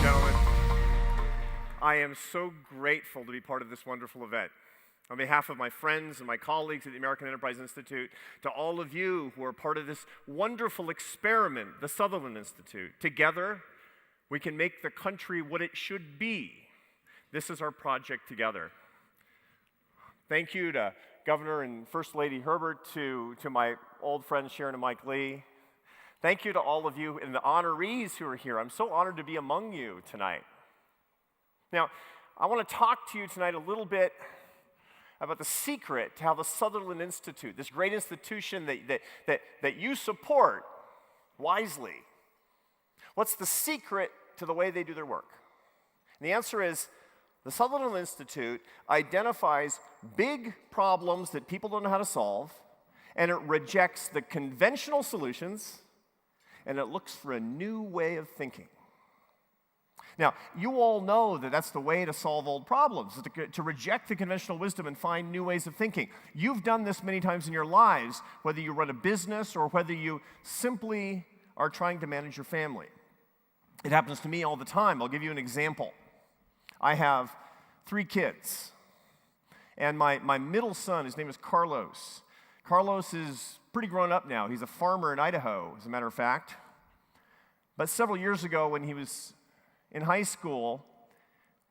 gentlemen. I am so grateful to be part of this wonderful event. On behalf of my friends and my colleagues at the American Enterprise Institute, to all of you who are part of this wonderful experiment, the Sutherland Institute, together we can make the country what it should be. This is our project together. Thank you to Governor and First Lady Herbert, to my old friends Sharon and Mike Lee. Thank you to all of you and the honorees who are here. I'm so honored to be among you tonight. Now, I want to talk to you tonight a little bit about the secret to how the Sutherland Institute, this great institution that you support wisely, what's the secret to the way they do their work? And the answer is, the Sutherland Institute identifies big problems that people don't know how to solve, and it rejects the conventional solutions, and it looks for a new way of thinking. Now, you all know that that's the way to solve old problems, to reject the conventional wisdom and find new ways of thinking. You've done this many times in your lives, whether you run a business or whether you simply are trying to manage your family. It happens to me all the time. I'll give you an example. I have 3 kids, and my middle son, his name is Carlos. Carlos is pretty grown up now. He's a farmer in Idaho, as a matter of fact. But several years ago, when he was in high school,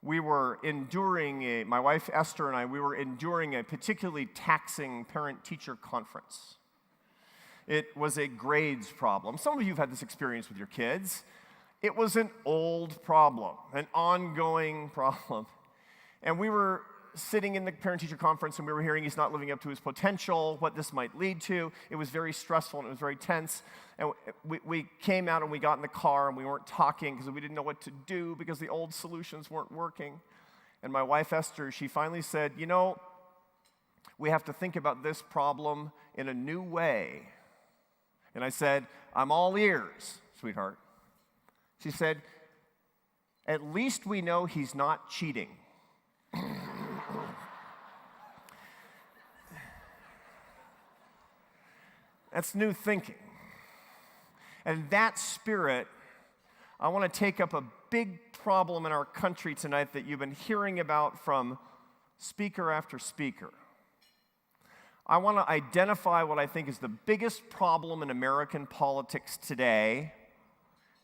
we were enduring my wife Esther and I, we were enduring a particularly taxing parent-teacher conference. It was a grades problem. Some of you have had this experience with your kids. It was an old problem, an ongoing problem. And we were sitting in the parent-teacher conference and we were hearing he's not living up to his potential, what this might lead to. It was very stressful and it was very tense. And we came out and we got in the car and we weren't talking because we didn't know what to do because the old solutions weren't working. And my wife Esther, she finally said, you know, we have to think about this problem in a new way. And I said, I'm all ears, sweetheart. She said, at least we know he's not cheating. That's new thinking. And that spirit, I want to take up a big problem in our country tonight that you've been hearing about from speaker after speaker. I want to identify what I think is the biggest problem in American politics today,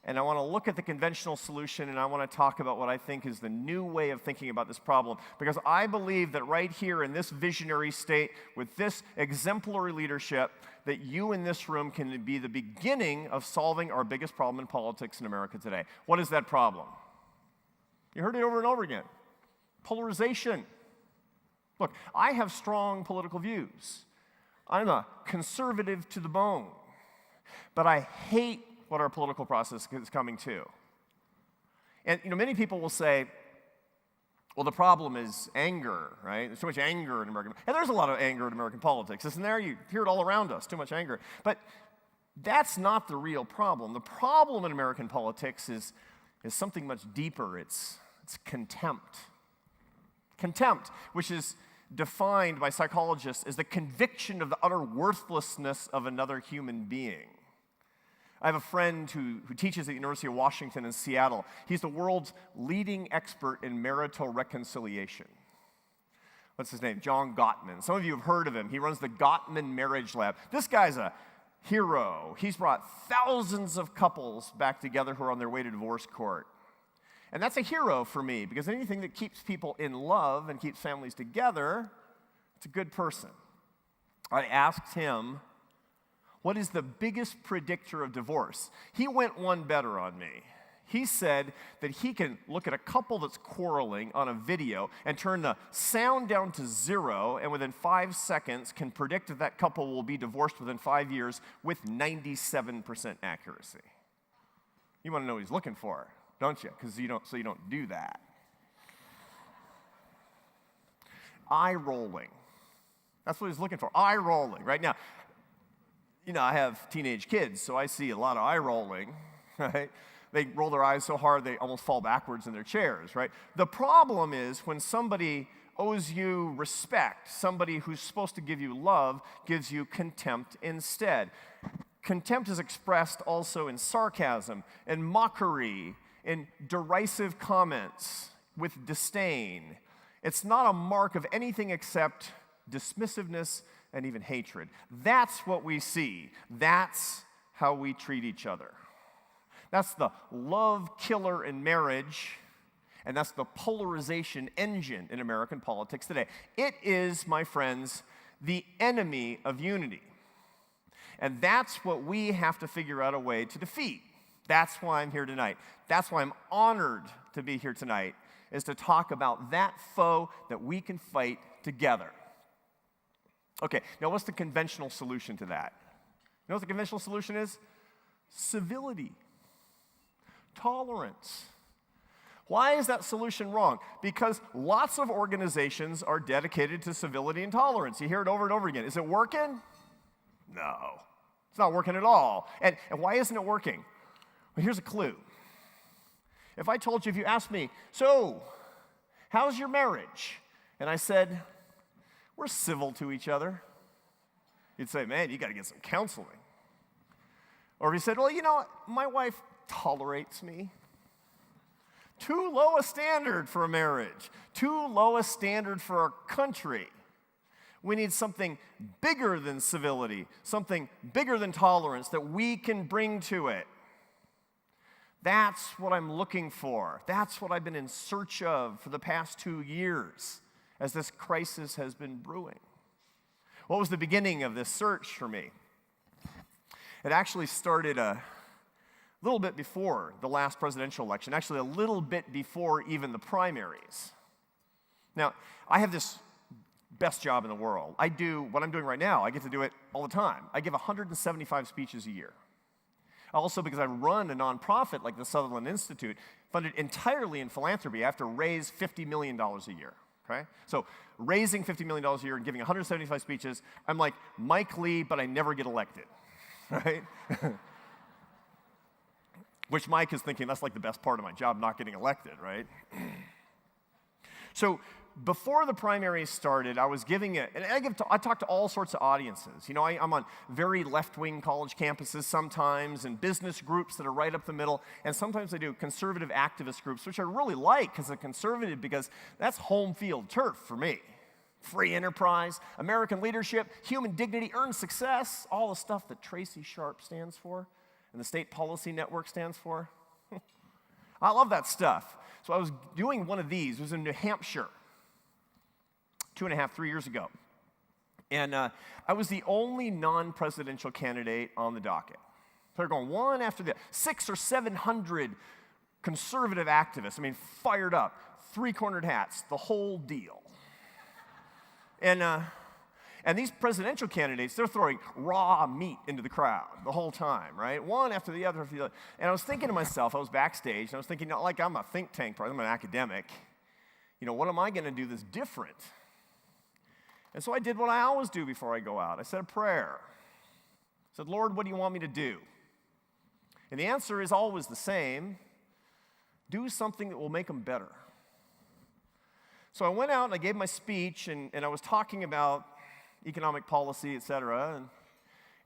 and I want to look at the conventional solution, and I want to talk about what I think is the new way of thinking about this problem. Because I believe that right here in this visionary state, with this exemplary leadership, that you in this room can be the beginning of solving our biggest problem in politics in America today. What is that problem? You heard it over and over again. Polarization. Look, I have strong political views. I'm a conservative to the bone. But I hate what our political process is coming to. And many people will say, well, the problem is anger, right? There's too much anger in American, and there's a lot of anger in American politics, isn't there? You hear it all around us, too much anger. But that's not the real problem. The problem in American politics is something much deeper. It's contempt. Contempt, which is defined by psychologists as the conviction of the utter worthlessness of another human being. I have a friend who teaches at the University of Washington in Seattle. He's the world's leading expert in marital reconciliation. What's his name? John Gottman. Some of you have heard of him. He runs the Gottman Marriage Lab. This guy's a hero. He's brought thousands of couples back together who are on their way to divorce court. And that's a hero for me, because anything that keeps people in love and keeps families together, it's a good person. I asked him, what is the biggest predictor of divorce? He went one better on me. He said that he can look at a couple that's quarreling on a video and turn the sound down to 0, and within 5 seconds can predict that that couple will be divorced within 5 years with 97% accuracy. You want to know what he's looking for, don't you? Because you don't do that. Eye rolling. That's what he's looking for. Eye rolling. Right now, I have teenage kids, so I see a lot of eye rolling, right? They roll their eyes so hard they almost fall backwards in their chairs, right? The problem is when somebody owes you respect, somebody who's supposed to give you love gives you contempt instead. Contempt is expressed also in sarcasm and mockery in derisive comments with disdain. It's not a mark of anything except dismissiveness and even hatred. That's what we see. That's how we treat each other. That's the love killer in marriage, and that's the polarization engine in American politics today. It is, my friends, the enemy of unity. And that's what we have to figure out a way to defeat. That's why I'm here tonight. That's why I'm honored to be here tonight, is to talk about that foe that we can fight together. Okay, now what's the conventional solution to that? You know what the conventional solution is? Civility. Tolerance. Why is that solution wrong? Because lots of organizations are dedicated to civility and tolerance. You hear it over and over again. Is it working? No. It's not working at all. And why isn't it working? Well, here's a clue. If I told you, if you asked me, so, how's your marriage? And I said, we're civil to each other. You'd say, man, you got to get some counseling. Or if you said, well, you know, my wife tolerates me. Too low a standard for a marriage. Too low a standard for our country. We need something bigger than civility, something bigger than tolerance that we can bring to it. That's what I'm looking for. That's what I've been in search of for the past 2 years as this crisis has been brewing. What was the beginning of this search for me? It actually started a little bit before the last presidential election, actually a little bit before even the primaries. Now, I have this best job in the world. I do what I'm doing right now. I get to do it all the time. I give 175 speeches a year. Also, because I run a nonprofit like the Sutherland Institute, funded entirely in philanthropy, I have to raise $50 million a year. Okay? So raising $50 million a year and giving 175 speeches, I'm like Mike Lee, but I never get elected. Right? Which Mike is thinking, that's like the best part of my job, not getting elected, right? So before the primaries started, I was giving it, and I talk to all sorts of audiences. You know, I'm on very left-wing college campuses sometimes, and business groups that are right up the middle, and sometimes I do conservative activist groups, which I really like as a conservative because that's home field turf for me. Free enterprise, American leadership, human dignity, earned success, all the stuff that Tracy Sharp stands for and the State Policy Network stands for. I love that stuff. So I was doing one of these. It was in New Hampshire 2.5, 3 years ago. And I was the only non-presidential candidate on the docket. So they're going one after the other. 600 or 700 conservative activists, I mean, fired up, three-cornered hats, the whole deal. And these presidential candidates, they're throwing raw meat into the crowd the whole time, right? One after the other after the other. And I was thinking to myself, I was backstage, and I was thinking, not like I'm a think tank, I'm an academic. You know, what am I going to do that's different? And so I did what I always do before I go out. I said a prayer. I said, Lord, what do you want me to do? And the answer is always the same. Do something that will make them better. So I went out and I gave my speech, and I was talking about economic policy, et cetera. And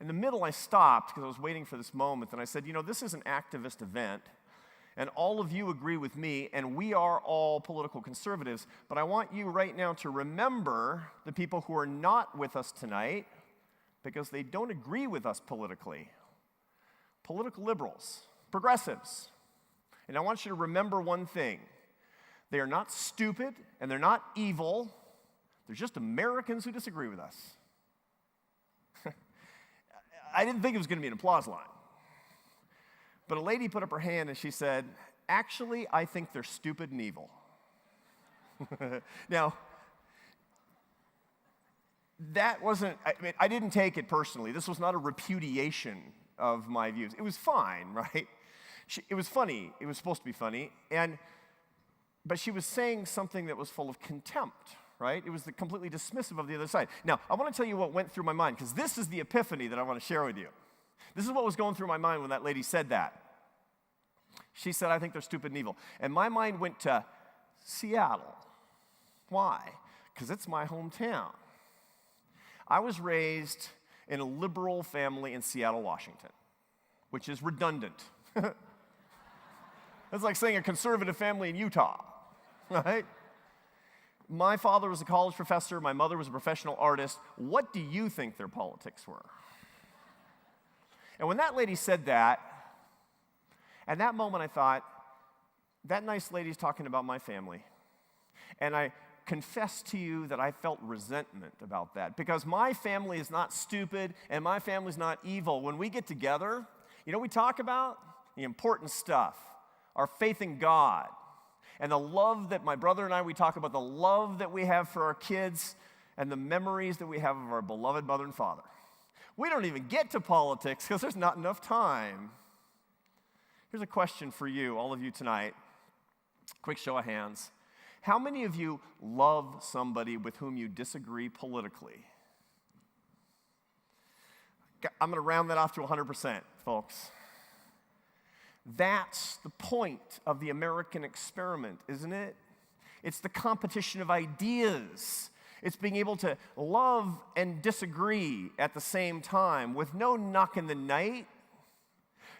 in the middle, I stopped because I was waiting for this moment, and I said, you know, this is an activist event, and all of you agree with me, and we are all political conservatives, but I want you right now to remember the people who are not with us tonight because they don't agree with us politically. Political liberals, progressives. And I want you to remember one thing. They are not stupid, and they're not evil. They're just Americans who disagree with us. I didn't think it was going to be an applause line. But a lady put up her hand and she said, actually, I think they're stupid and evil. Now, that wasn't, I didn't take it personally. This was not a repudiation of my views. It was fine, right? It was funny. It was supposed to be funny. But she was saying something that was full of contempt, right? It was completely dismissive of the other side. Now, I want to tell you what went through my mind, because this is the epiphany that I want to share with you. This is what was going through my mind when that lady said that. She said, I think they're stupid and evil. And my mind went to Seattle. Why? Because it's my hometown. I was raised in a liberal family in Seattle, Washington, which is redundant. It's like saying a conservative family in Utah, right? My father was a college professor. My mother was a professional artist. What do you think their politics were? And when that lady said that, at that moment I thought, that nice lady's talking about my family. And I confess to you that I felt resentment about that because my family is not stupid and my family's not evil. When we get together, you know what we talk about? The important stuff, our faith in God. And the love that my brother and I, we talk about the love that we have for our kids and the memories that we have of our beloved mother and father. We don't even get to politics because there's not enough time. Here's a question for you, all of you tonight. Quick show of hands. How many of you love somebody with whom you disagree politically? I'm going to round that off to 100%, folks. That's the point of the American experiment, isn't it? It's the competition of ideas. It's being able to love and disagree at the same time with no knock in the night,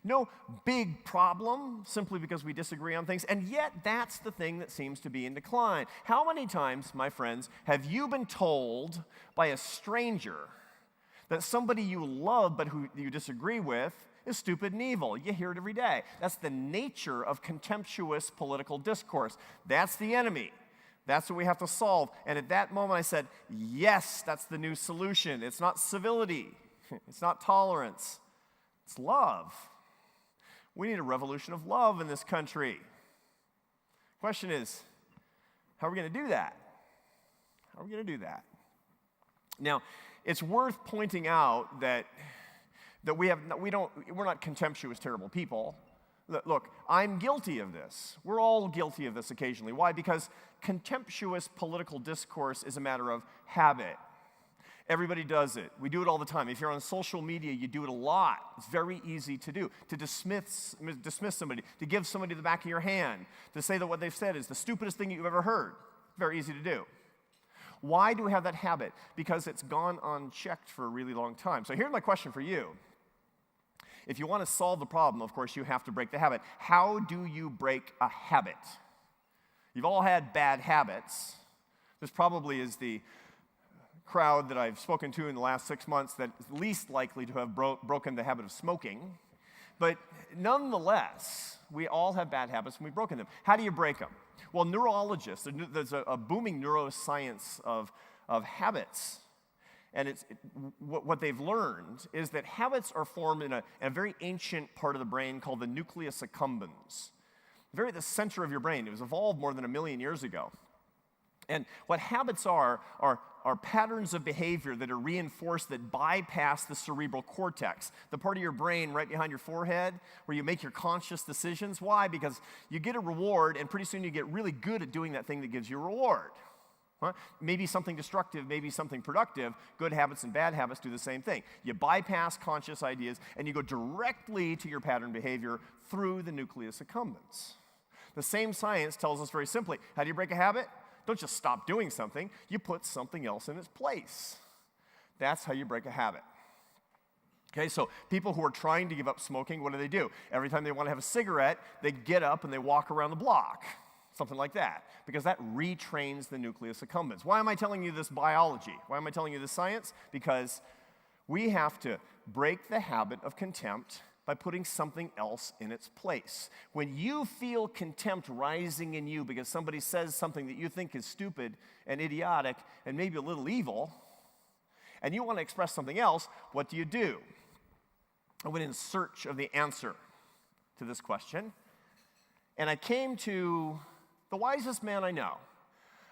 no big problem simply because we disagree on things, and yet that's the thing that seems to be in decline. How many times, my friends, have you been told by a stranger that somebody you love but who you disagree with is stupid and evil? You hear it every day. That's the nature of contemptuous political discourse. That's the enemy. That's what we have to solve. And at that moment I said, yes, that's the new solution. It's not civility. It's not tolerance. It's love. We need a revolution of love in this country. Question is, how are we going to do that? How are we going to do that? Now, it's worth pointing out that we're not contemptuous, terrible people. Look, I'm guilty of this. We're all guilty of this occasionally. Why? Because contemptuous political discourse is a matter of habit. Everybody does it. We do it all the time. If you're on social media, you do it a lot. It's very easy to do. To dismiss somebody, to give somebody the back of your hand, to say that what they've said is the stupidest thing you've ever heard. Very easy to do. Why do we have that habit? Because it's gone unchecked for a really long time. So here's my question for you. If you want to solve the problem, of course, you have to break the habit. How do you break a habit? You've all had bad habits. This probably is the crowd that I've spoken to in the last 6 months that is least likely to have broken the habit of smoking. But nonetheless, we all have bad habits and we've broken them. How do you break them? Well, neurologists, there's a booming neuroscience of habits. And what they've learned is that habits are formed in a very ancient part of the brain called the nucleus accumbens. Very at the center of your brain. It was evolved more than 1 million years ago. And what habits are patterns of behavior that are reinforced that bypass the cerebral cortex, the part of your brain right behind your forehead where you make your conscious decisions. Why? Because you get a reward, and pretty soon you get really good at doing that thing that gives you a reward. Maybe something destructive, maybe something productive. Good habits and bad habits do the same thing. You bypass conscious ideas, and you go directly to your pattern behavior through the nucleus accumbens. The same science tells us very simply, how do you break a habit? Don't just stop doing something. You put something else in its place. That's how you break a habit. Okay, so people who are trying to give up smoking, what do? Every time they want to have a cigarette, they get up and they walk around the block. Something like that, because that retrains the nucleus accumbens. Why am I telling you this biology? Why am I telling you this science? Because we have to break the habit of contempt by putting something else in its place. When you feel contempt rising in you because somebody says something that you think is stupid and idiotic and maybe a little evil, and you want to express something else, what do? I went in search of the answer to this question, and I came to the wisest man I know,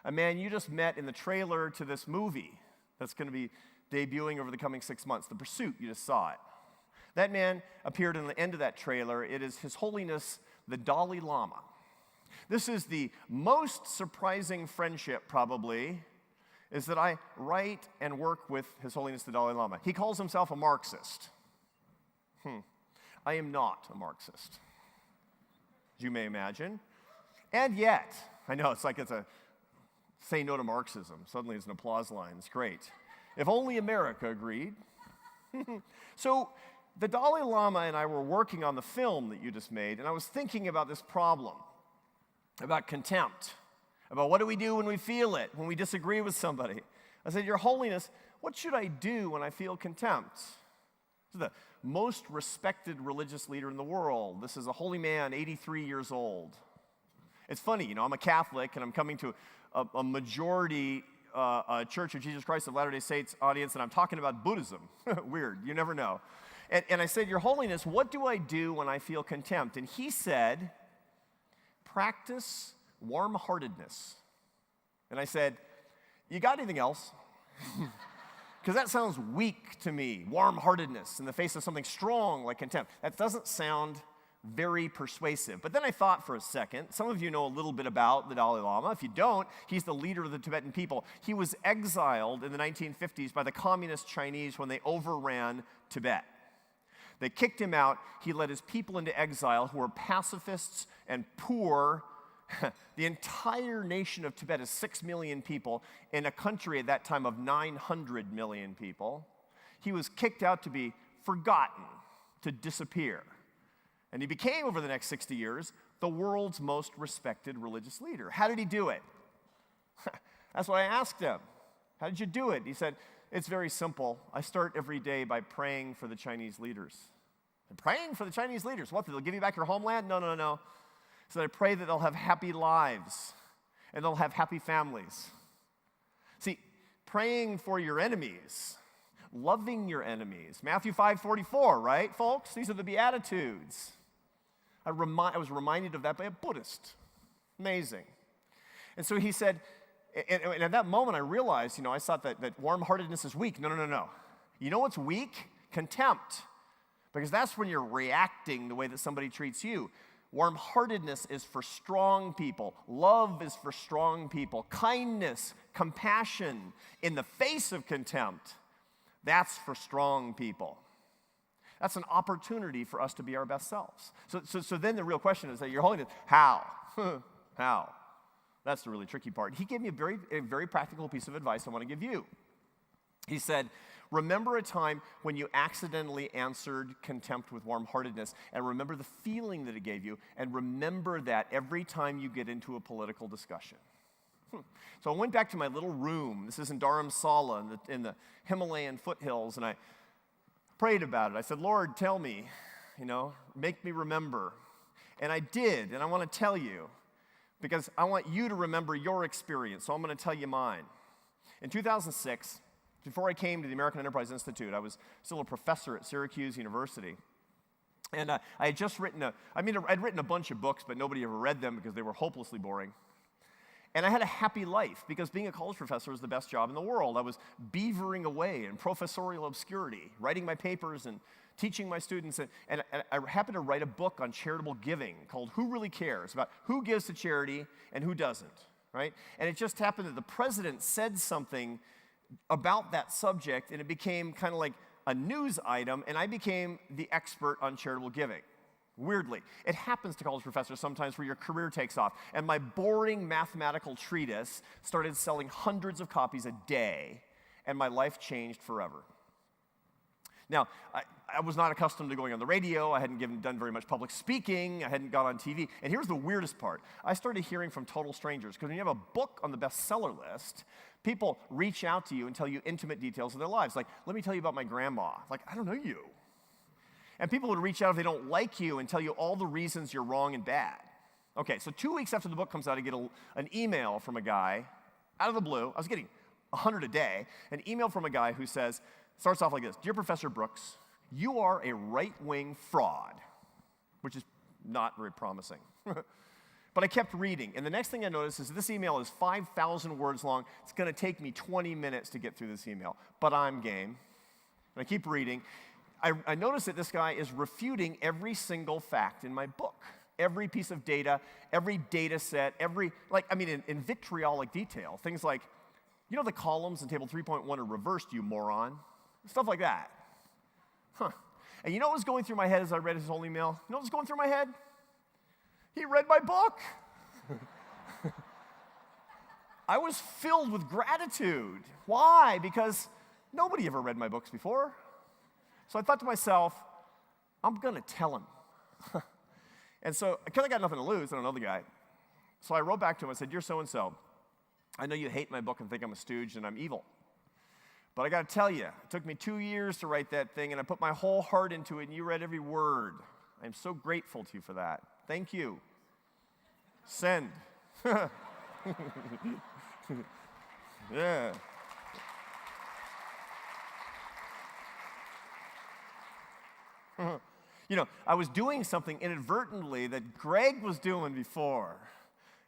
a man you just met in the trailer to this movie that's going to be debuting over the coming 6 months, The Pursuit. You just saw it. That man appeared in the end of that trailer. It is His Holiness, the Dalai Lama. This is the most surprising friendship, probably, is that I write and work with His Holiness, the Dalai Lama. He calls himself a Marxist. I am not a Marxist, as you may imagine. And yet, I know, it's a say no to Marxism. Suddenly it's an applause line. It's great. If only America agreed. So the Dalai Lama and I were working on the film that you just made, and I was thinking about this problem, about contempt, about what do we do when we feel it, when we disagree with somebody. I said, Your Holiness, what should I do when I feel contempt? This is the most respected religious leader in the world. This is a holy man, 83 years old. It's funny, I'm a Catholic, and I'm coming to a majority Church of Jesus Christ of Latter-day Saints audience, and I'm talking about Buddhism. Weird, you never know. And I said, Your Holiness, what do I do when I feel contempt? And he said, practice warm-heartedness. And I said, you got anything else? Because that sounds weak to me, warm-heartedness in the face of something strong like contempt. That doesn't sound very persuasive. But then I thought for a second, some of you know a little bit about the Dalai Lama. If you don't, he's the leader of the Tibetan people. He was exiled in the 1950s by the communist Chinese when they overran Tibet. They kicked him out. He led his people into exile who were pacifists and poor. The entire nation of Tibet is 6 million people in a country at that time of 900 million people. He was kicked out to be forgotten, to disappear. And he became, over the next 60 years, the world's most respected religious leader. How did he do it? That's what I asked him. How did you do it? He said, it's very simple. I start every day by praying for the Chinese leaders. And praying for the Chinese leaders? What, they'll give you back your homeland? No. So I pray that they'll have happy lives and they'll have happy families. See, praying for your enemies, loving your enemies. Matthew 5:44, right, folks? These are the Beatitudes. I was reminded of that by a Buddhist. Amazing. And so he said, and at that moment I realized, I thought that warm-heartedness is weak. No. You know what's weak? Contempt. Because that's when you're reacting the way that somebody treats you. Warm-heartedness is for strong people. Love is for strong people. Kindness, compassion in the face of contempt, that's for strong people. That's an opportunity for us to be our best selves. So then the real question is, Your Holiness, how? How? That's the really tricky part. He gave me a very practical piece of advice I want to give you. He said, remember a time when you accidentally answered contempt with warm-heartedness, and remember the feeling that it gave you, and remember that every time you get into a political discussion. So I went back to my little room. This is in Dharamsala in the Himalayan foothills, and I prayed about it. I said, Lord, tell me, make me remember. And I did, and I want to tell you, because I want you to remember your experience, so I'm going to tell you mine. In 2006, before I came to the American Enterprise Institute, I was still a professor at Syracuse University. And I had just I'd written a bunch of books, but nobody ever read them because they were hopelessly boring. And I had a happy life because being a college professor was the best job in the world. I was beavering away in professorial obscurity, writing my papers and teaching my students. And I happened to write a book on charitable giving called Who Really Cares? About who gives to charity and who doesn't, right? And it just happened that the president said something about that subject, and it became kind of like a news item, and I became the expert on charitable giving. Weirdly, it happens to college professors sometimes where your career takes off, and my boring mathematical treatise started selling hundreds of copies a day, and my life changed forever. Now, I was not accustomed to going on the radio. I hadn't done very much public speaking. I hadn't gone on TV. And here's the weirdest part. I started hearing from total strangers, because when you have a book on the bestseller list, people reach out to you and tell you intimate details of their lives. Like, let me tell you about my grandma. Like, I don't know you. And people would reach out if they don't like you and tell you all the reasons you're wrong and bad. Okay, so 2 weeks after the book comes out, I get an email from a guy, out of the blue. I was getting 100 a day. An email from a guy who starts off like this: Dear Professor Brooks, you are a right-wing fraud, which is not very promising. But I kept reading, and the next thing I noticed is this email is 5,000 words long. It's going to take me 20 minutes to get through this email, but I'm game. And I keep reading. I noticed that this guy is refuting every single fact in my book, every piece of data, every data set, in vitriolic detail. Things like, the columns in table 3.1 are reversed, you moron. Stuff like that. And you know what was going through my head as I read his whole email? You know what was going through my head? He read my book. I was filled with gratitude. Why? Because nobody ever read my books before. So I thought to myself, I'm going to tell him. And so, because I got nothing to lose, I don't know the guy. So I wrote back to him and said, "You're so-and-so. I know you hate my book and think I'm a stooge and I'm evil. But I got to tell you, it took me 2 years to write that thing, and I put my whole heart into it, and you read every word. I'm so grateful to you for that. Thank you. Send." Yeah. You know, I was doing something inadvertently that Greg was doing before.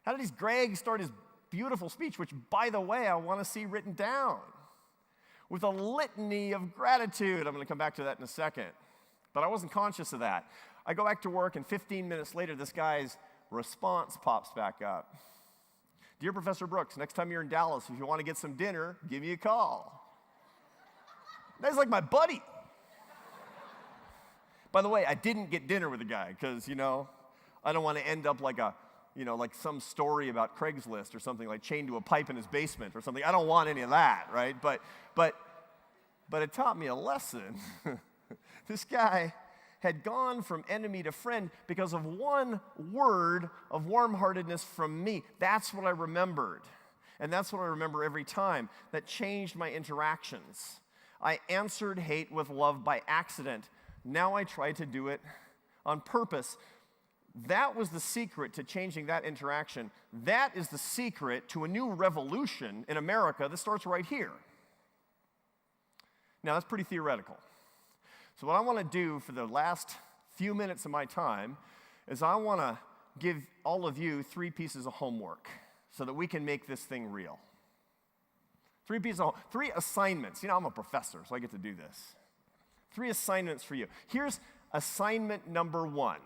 How did Greg start his beautiful speech, which, by the way, I want to see written down, with a litany of gratitude? I'm going to come back to that in a second. But I wasn't conscious of that. I go back to work, and 15 minutes later, this guy's response pops back up. "Dear Professor Brooks, next time you're in Dallas, if you want to get some dinner, give me a call." That's like my buddy. By the way, I didn't get dinner with the guy because, you know, I don't want to end up like like some story about Craigslist or something, like chained to a pipe in his basement or something. I don't want any of that, right? But it taught me a lesson. This guy had gone from enemy to friend because of one word of warm-heartedness from me. That's what I remembered. And that's what I remember every time. That changed my interactions. I answered hate with love by accident. Now I try to do it on purpose. That was the secret to changing that interaction. That is the secret to a new revolution in America that starts right here. Now, that's pretty theoretical. So what I want to do for the last few minutes of my time is I want to give all of you 3 pieces of homework so that we can make this thing real. 3 assignments. You know, I'm a professor, so I get to do this. 3 assignments for you. Here's assignment number 1.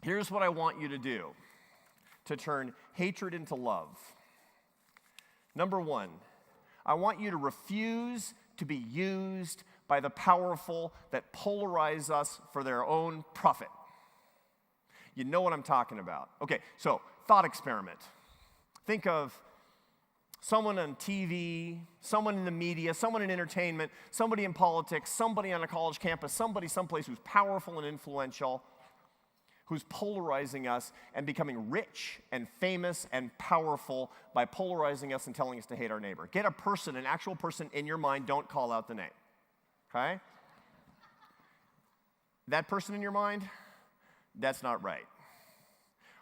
Here's what I want you to do to turn hatred into love. Number 1, I want you to refuse to be used by the powerful that polarize us for their own profit. You know what I'm talking about. Okay, so thought experiment. Think of someone on TV, someone in the media, someone in entertainment, somebody in politics, somebody on a college campus, somebody someplace who's powerful and influential, who's polarizing us and becoming rich and famous and powerful by polarizing us and telling us to hate our neighbor. Get a person, an actual person in your mind. Don't call out the name. Okay? That person in your mind, that's not right.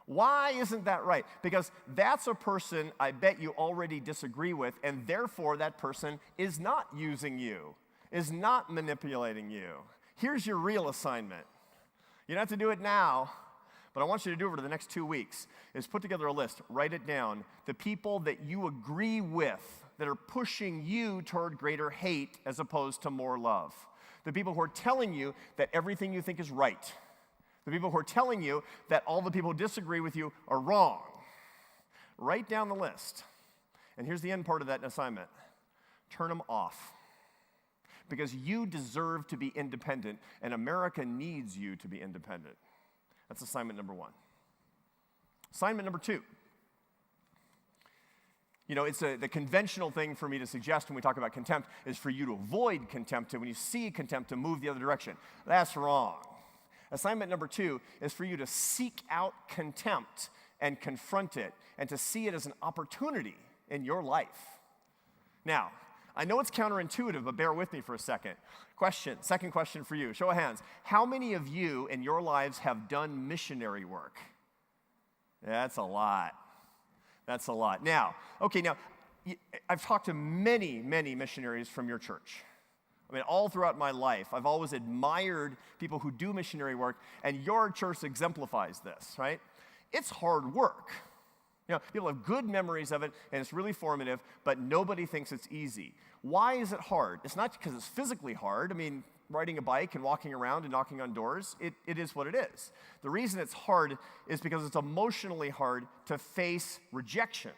Why isn't that right? Because that's a person I bet you already disagree with, and therefore that person is not using you, is not manipulating you. Here's your real assignment. You don't have to do it now, but I want you to do it over the next 2 weeks, is put together a list, write it down, the people that you agree with that are pushing you toward greater hate as opposed to more love. The people who are telling you that everything you think is right. The people who are telling you that all the people who disagree with you are wrong. Write down the list. And here's the end part of that assignment. Turn them off. Because you deserve to be independent, and America needs you to be independent. That's assignment number 1. Assignment number 2. You know, it's the conventional thing for me to suggest when we talk about contempt is for you to avoid contempt, and when you see contempt, to move the other direction. That's wrong. Assignment number 2 is for you to seek out contempt and confront it and to see it as an opportunity in your life. Now, I know it's counterintuitive, but bear with me for a second. Second question for you. Show of hands. How many of you in your lives have done missionary work? That's a lot. That's a lot. Now, I've talked to many, many missionaries from your church. I mean, all throughout my life, I've always admired people who do missionary work, and your church exemplifies this, right? It's hard work. You know, people have good memories of it, and it's really formative, but nobody thinks it's easy. Why is it hard? It's not because it's physically hard. I mean, riding a bike and walking around and knocking on doors, it is what it is. The reason it's hard is because it's emotionally hard to face rejection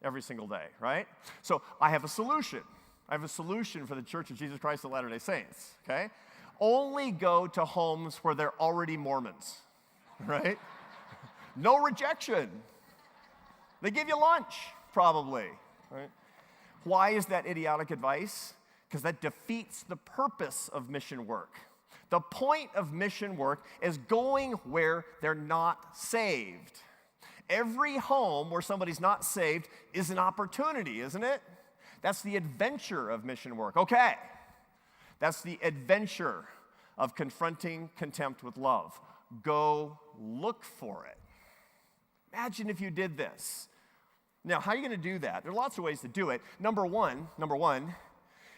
every single day, right? So I have a solution. I have a solution for the Church of Jesus Christ of Latter-day Saints, okay? Only go to homes where they're already Mormons, right? No rejection. They give you lunch, probably, right? Why is that idiotic advice? Because that defeats the purpose of mission work. The point of mission work is going where they're not saved. Every home where somebody's not saved is an opportunity, isn't it? That's the adventure of mission work. Okay. That's the adventure of confronting contempt with love. Go look for it. Imagine if you did this. Now, how are you going to do that? There are lots of ways to do it. Number one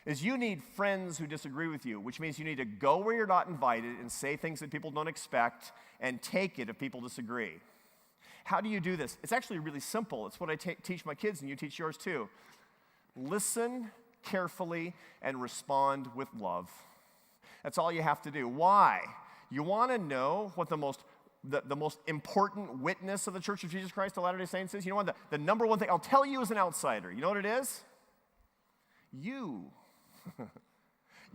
is you need friends who disagree with you, which means you need to go where you're not invited and say things that people don't expect and take it if people disagree. How do you do this? It's actually really simple. It's what I teach my kids, and you teach yours too. Listen carefully and respond with love. That's all you have to do. Why? You want to know what the most important witness of the Church of Jesus Christ of Latter-day Saints is? You know what? The number one thing, I'll tell you as an outsider. You know what it is? You.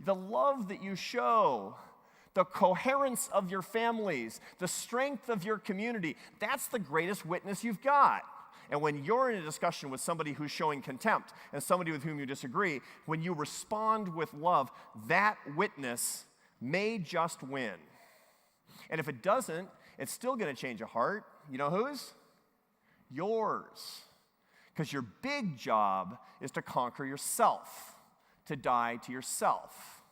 The love that you show, the coherence of your families, the strength of your community, that's the greatest witness you've got. And when you're in a discussion with somebody who's showing contempt and somebody with whom you disagree, when you respond with love, that witness may just win. And if it doesn't, it's still going to change a heart. You know whose? Yours. Because your big job is to conquer yourself, to die to yourself.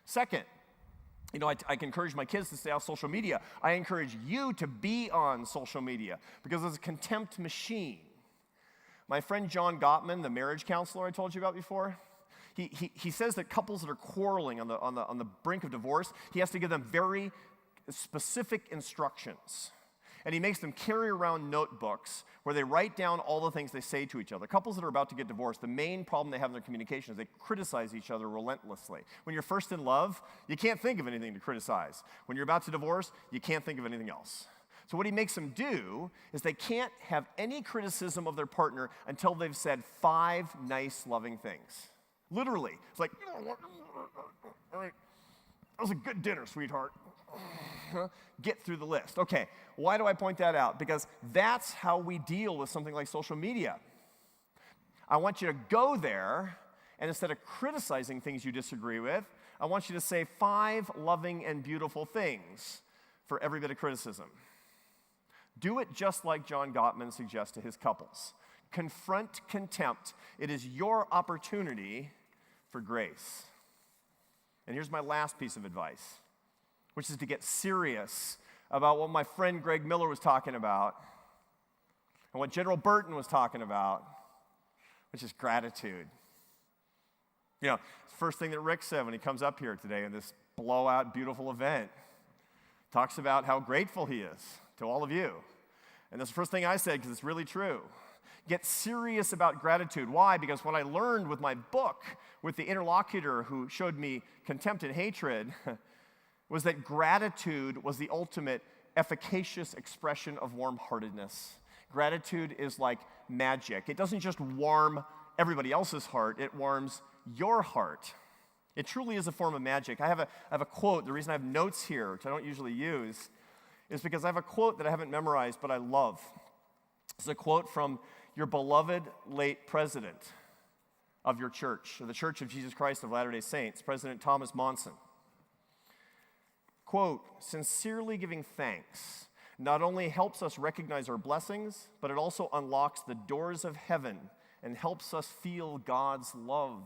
Second, I can encourage my kids to stay off social media. I encourage you to be on social media because it's a contempt machine. My friend John Gottman, the marriage counselor I told you about before, he says that couples that are quarreling on the brink of divorce, he has to give them very specific instructions. And he makes them carry around notebooks where they write down all the things they say to each other. Couples that are about to get divorced, the main problem they have in their communication is they criticize each other relentlessly. When you're first in love, you can't think of anything to criticize. When you're about to divorce, you can't think of anything else. So what he makes them do is they can't have any criticism of their partner until they've said 5 nice, loving things. Literally. It's like, all right, that was a good dinner, sweetheart. Get through the list. Okay, why do I point that out? Because that's how we deal with something like social media. I want you to go there, and instead of criticizing things you disagree with, I want you to say 5 loving and beautiful things for every bit of criticism. Do it just like John Gottman suggests to his couples. Confront contempt. It is your opportunity for grace. And here's my last piece of advice, which is to get serious about what my friend Greg Miller was talking about and what General Burton was talking about, which is gratitude. You know, first thing that Rick said when he comes up here today in this blowout, beautiful event, talks about how grateful he is to all of you. And that's the first thing I said because it's really true. Get serious about gratitude. Why? Because what I learned with my book, with the interlocutor who showed me contempt and hatred, was that gratitude was the ultimate efficacious expression of warm-heartedness. Gratitude is like magic. It doesn't just warm everybody else's heart, it warms your heart. It truly is a form of magic. I have a quote. The reason I have notes here, which I don't usually use, is because I have a quote that I haven't memorized, but I love. It's a quote from your beloved late president of your church, of the Church of Jesus Christ of Latter-day Saints, President Thomas Monson. Quote, sincerely giving thanks not only helps us recognize our blessings, but it also unlocks the doors of heaven and helps us feel God's love,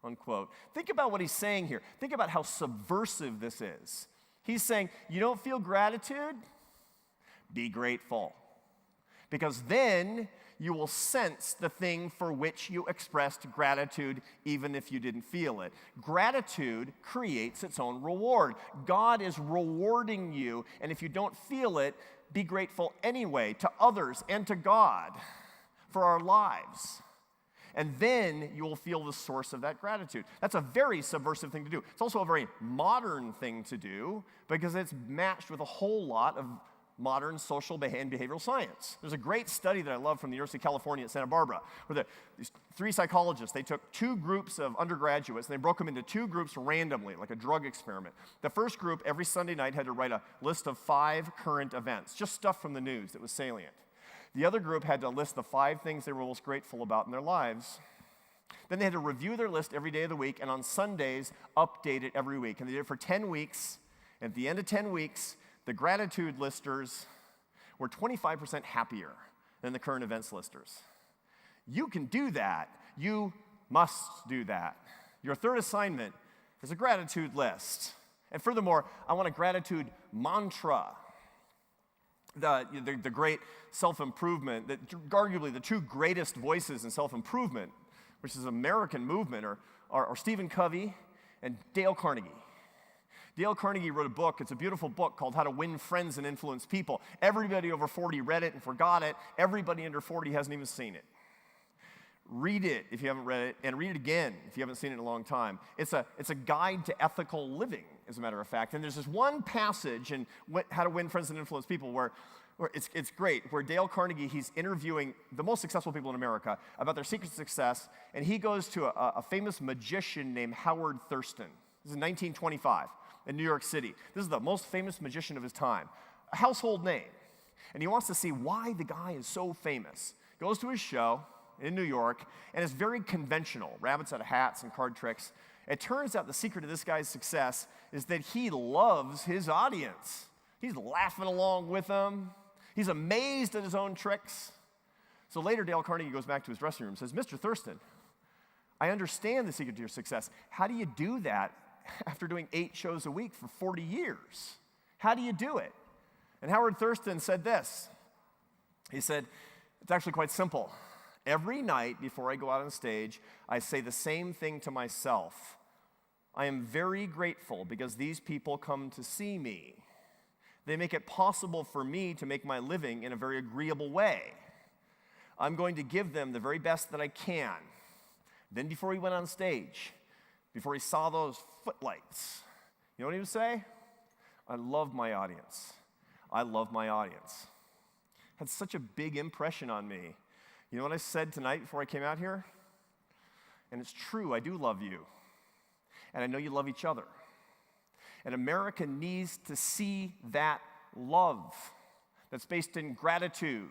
unquote. Think about what he's saying here. Think about how subversive this is. He's saying, you don't feel gratitude? Be grateful. Because then you will sense the thing for which you expressed gratitude even if you didn't feel it. Gratitude creates its own reward. God is rewarding you, and if you don't feel it, be grateful anyway to others and to God for our lives. And then you will feel the source of that gratitude. That's a very subversive thing to do. It's also a very modern thing to do because it's matched with a whole lot of modern social and behavioral science. There's a great study that I love from the University of California at Santa Barbara, where these 3 psychologists, they took 2 groups of undergraduates, and they broke them into 2 groups randomly, like a drug experiment. The first group, every Sunday night, had to write a list of 5 current events, just stuff from the news that was salient. The other group had to list the 5 things they were most grateful about in their lives. Then they had to review their list every day of the week, and on Sundays, update it every week. And they did it for 10 weeks. And at the end of 10 weeks, the gratitude listers were 25% happier than the current events listers. You can do that. You must do that. Your third assignment is a gratitude list. And furthermore, I want a gratitude mantra. The great self-improvement, arguably the two greatest voices in self-improvement, which is an American movement, are Stephen Covey and Dale Carnegie. Dale Carnegie wrote a book. It's a beautiful book called How to Win Friends and Influence People. Everybody over 40 read it and forgot it. Everybody under 40 hasn't even seen it. Read it if you haven't read it, and read it again if you haven't seen it in a long time. It's a guide to ethical living, as a matter of fact. And there's this one passage in How to Win Friends and Influence People where it's great, where Dale Carnegie, he's interviewing the most successful people in America about their secret to success, and he goes to a famous magician named Howard Thurston. This is 1925 in New York City. This is the most famous magician of his time, a household name. And he wants to see why the guy is so famous. Goes to his show in New York, and it's very conventional, rabbits out of hats and card tricks. It turns out the secret of this guy's success is that he loves his audience. He's laughing along with them. He's amazed at his own tricks. So later, Dale Carnegie goes back to his dressing room and says, Mr. Thurston, I understand the secret to your success. How do you do that after doing 8 shows a week for 40 years? How do you do it? And Howard Thurston said this. He said, it's actually quite simple. Every night before I go out on stage, I say the same thing to myself. I am very grateful because these people come to see me. They make it possible for me to make my living in a very agreeable way. I'm going to give them the very best that I can. Then before he went on stage, before he saw those footlights, you know what he would say? I love my audience. I love my audience. Had such a big impression on me. You know what I said tonight before I came out here? And it's true, I do love you. And I know you love each other. And America needs to see that love that's based in gratitude.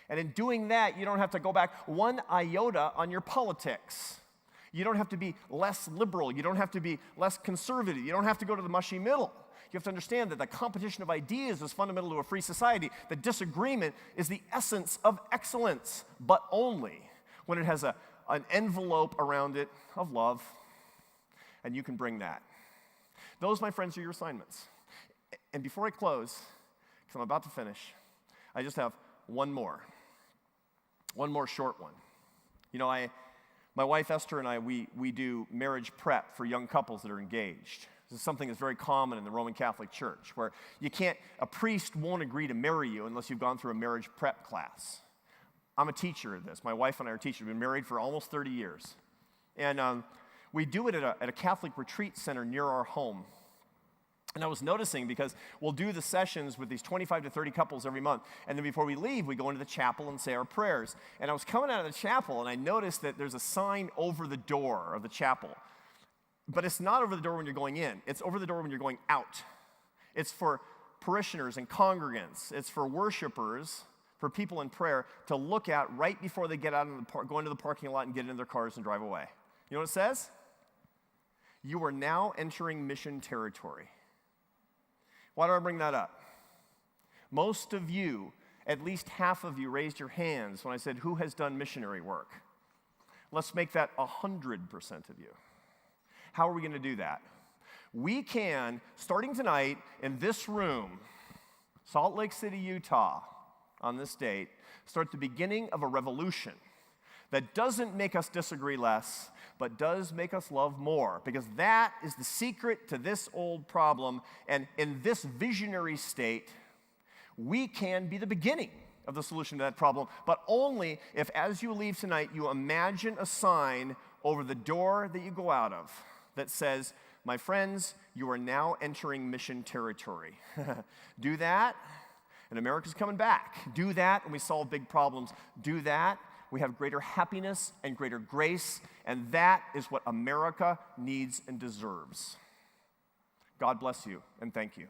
And in doing that, you don't have to go back one iota on your politics. You don't have to be less liberal. You don't have to be less conservative. You don't have to go to the mushy middle. You have to understand that the competition of ideas is fundamental to a free society. The disagreement is the essence of excellence, but only when it has an envelope around it of love, and you can bring that. Those, my friends, are your assignments. And before I close, because I'm about to finish, I just have one more short one. You know, my wife Esther and I, we do marriage prep for young couples that are engaged. This is something that's very common in the Roman Catholic Church, where a priest won't agree to marry you unless you've gone through a marriage prep class. I'm a teacher of this. My wife and I are teachers. We've been married for almost 30 years. And we do it at a Catholic retreat center near our home. And I was noticing, because we'll do the sessions with these 25 to 30 couples every month, and then before we leave, we go into the chapel and say our prayers. And I was coming out of the chapel, and I noticed that there's a sign over the door of the chapel. But it's not over the door when you're going in. It's over the door when you're going out. It's for parishioners and congregants. It's for worshipers, for people in prayer, to look at right before they get out of go into the parking lot and get into their cars and drive away. You know what it says? You are now entering mission territory. Why do I bring that up? Most of you, at least half of you, raised your hands when I said, who has done missionary work? Let's make that 100% of you. How are we going to do that? We can, starting tonight in this room, Salt Lake City, Utah, on this date, start the beginning of a revolution that doesn't make us disagree less, but does make us love more, because that is the secret to this old problem. And in this visionary state, we can be the beginning of the solution to that problem, but only if, as you leave tonight, you imagine a sign over the door that you go out of that says, my friends, you are now entering mission territory. Do that, and America's coming back. Do that, and we solve big problems. Do that, we have greater happiness and greater grace, and that is what America needs and deserves. God bless you, and thank you.